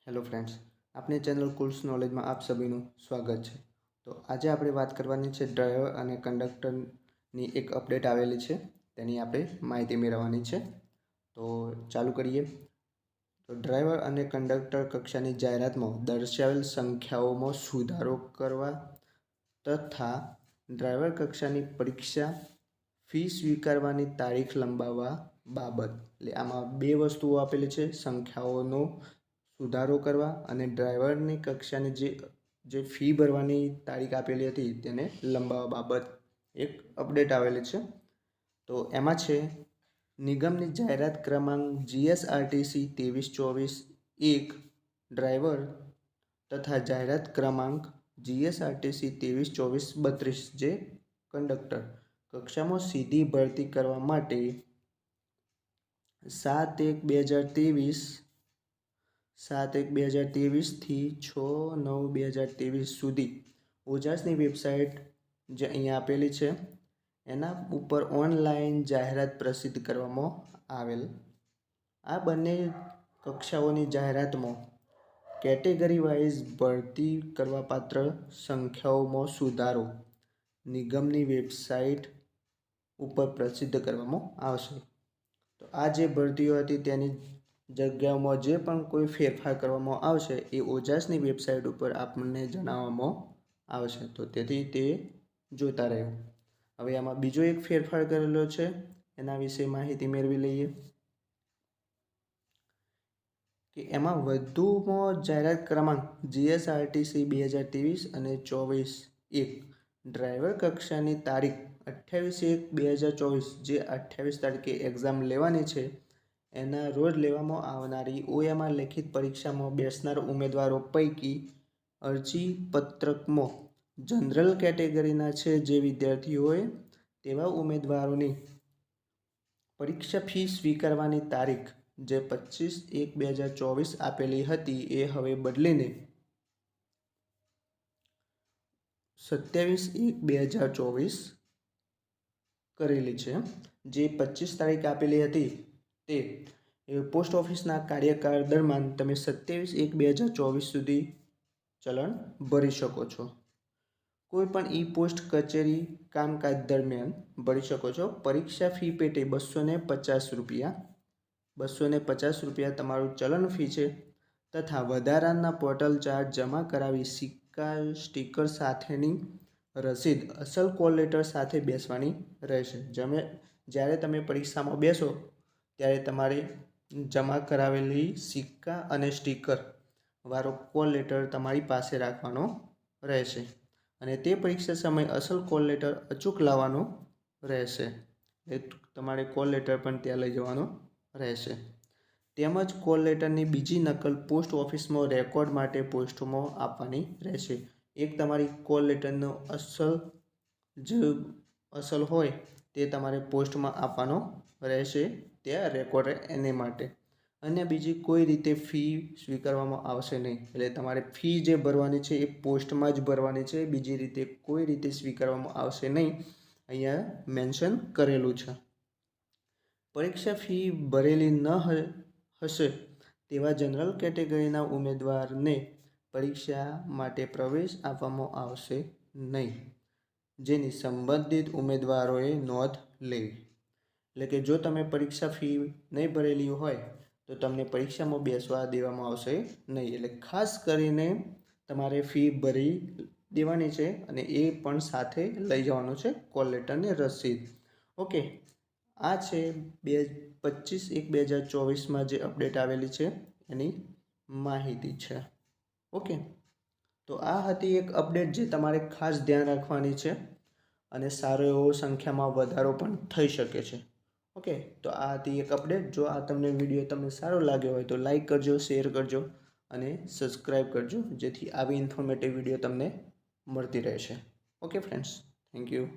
Hello friends, अपनी channel cools knowledge में आप सभी स्वागत है। तो आज आप बात करवानी है ड्राइवर और कंडक्टर की एक अपडेट आवेली है, तेनी आपणे माहिती मेळवવાની है। तो चालू करिए। तो ड्राइवर और कंडक्टर कक्षा की जाहरात में दर्शावेल संख्याओं में सुधारो करवा तथा ड्राइवर कक्षा की परीक्षा फी स्वीकारवानी तारीख लंबावा बाबत एटले आमां बे वस्तुओ आपेली है, संख्याओं सुधारो करवा अने ड्राइवरनी कक्षानी जे फी भरवानी तारीख आपेली हती तेने लंबावा बाबत एक अपडेट आवेली है। तो एमां छे निगमनी जाहेरात क्रमांक GSRTC 2324-1 ड्राइवर तथा जाहेरात क्रमांक GSRTC 2324-32 जे कंडक्टर कक्षा में सीधी भर्ती करवा माटे 7/1/2023 थी 6/9/2023 सुधी ओजासनी वेबसाइट जे अहींया आपेली है एना उपर ऑनलाइन जाहेरात प्रसिद्ध करवामां आवेल। आ बंने कक्षाओनी जाहेरात में केटेगरी वाइज भर्ती करवापात्र संख्याओं में सुधारो निगमनी वेबसाइट उपर प्रसिद्ध करवामां आवशे। तो आ जे भर्तीओ हती तेनी जग्याओमां जे पण कोई फेरफार करवामां आवशे ए ओजासनी वेबसाइट पर आपने जणाववामां आवशे। तो तेथी ते जोता रहो। हवे आमां बीजो एक फेरफार करेलो छे एना विषे माहिती मेळवी लईए कि एमां वधुमां जाहेरात क्रमांक GSRTC 2023 અને 24-1 ड्राइवर कक्षानी तारीख 28/1/2024 जे 28 तारीखे एक्जाम लेवानी छे एना रोज लेवामां आवनारी OMR लेखित परीक्षा में बेसनार उमेदवारों पैकी अरजी पत्रक में जनरल केटेगरीना छे जे विद्यार्थीओए तेवा उमेदवारोनी परीक्षा फी स्वीकारवानी तारीख जे 25/1/2024 आपेली हती ए हवे बदलीने 27/1/2024 करेली है। जे 25 तारीख आपेली हती ते पोस्ट ऑफिसना कार्यकाल दरमियान तमे 27/1/2024 सुधी चलन भरी शको छो। कोईपण ई पोस्ट कचेरी कामकाज दरमियान भरी शको छो। परीक्षा फी पेटे 250 रुपया 250 रुपया तमारू चलन फी है तथा वधाराना पोर्टल चार्ज जमा करावी सिक्का स्टीकर साथेनी रसीद असल कॉल लेटर साथे बेसवानी रहेशे। ज्यारे तमे परीक्षा में बेसो त्यारे तमारे जमा करावेली सिक्का अने स्टीकर वाळो कॉल लेटर तमारी पासे राखवानो रहेशे अने ते परीक्षा समय असल कॉल लेटर अचूक लाववानो रहेशे। तमारे कॉल लेटर पण त्यां लई जवानो रहेशे। તેમજ कॉल लेटरनी बीजी नकल पोस्ट ऑफिस में रेकॉर्ड माटे पोस्ट में आपवानी रहेशे। एक तमारी कॉल लेटरनो असल होय ते तमारे पोस्ट में आपवानो रहेशे त्या रेकॉर्ड एने माटे। अन्य बीजी कोई रीते फी स्वीकारवामां आवशे नहीं। एटले तमारे फी जे भरवानी छे ए पोस्ट में ज भरवानी छे, बीजी रीते कोई रीते स्वीकारवामां आवशे नहीं। अहींया मेन्शन करेलुं छे। परीक्षा फी भरेली न हशे तेवा जनरल केटेगरीना उमेदवारने परीक्षा माटे प्रवेश आपवामां आवशे नहीं, जेनी संबंधित उमेदवारोए नोंध लेवी। एटले के जो तमे परीक्षा फी नहीं भरेली होय तो तमने परीक्षा में बेसवा देवामां आवशे नहीं। एटले खास करीने तमारे फी भरी देवानी छे अने ए पण साथे लई जवानुं छे कॉल लेटर ने रसीद। ओके, आ छे 25/1/2024 में जे अपडेट आवेली है एनी माहिती है। ओके, तो आ हती एक अपडेट जे तमारे खास ध्यान राखवानी है अने सारो एवो संख्या में वधारो पण थई शके छे। ओके, तो आ हती एक अपडेट। जो आ तमने विडियो तमने सारो लाग्यो होय तो लाइक करजो, शेर करजो अने सब्सक्राइब करजो, जेथी आवी इन्फॉर्मेटिव विडियो तमने मळती रहेशे। Okay friends, thank you.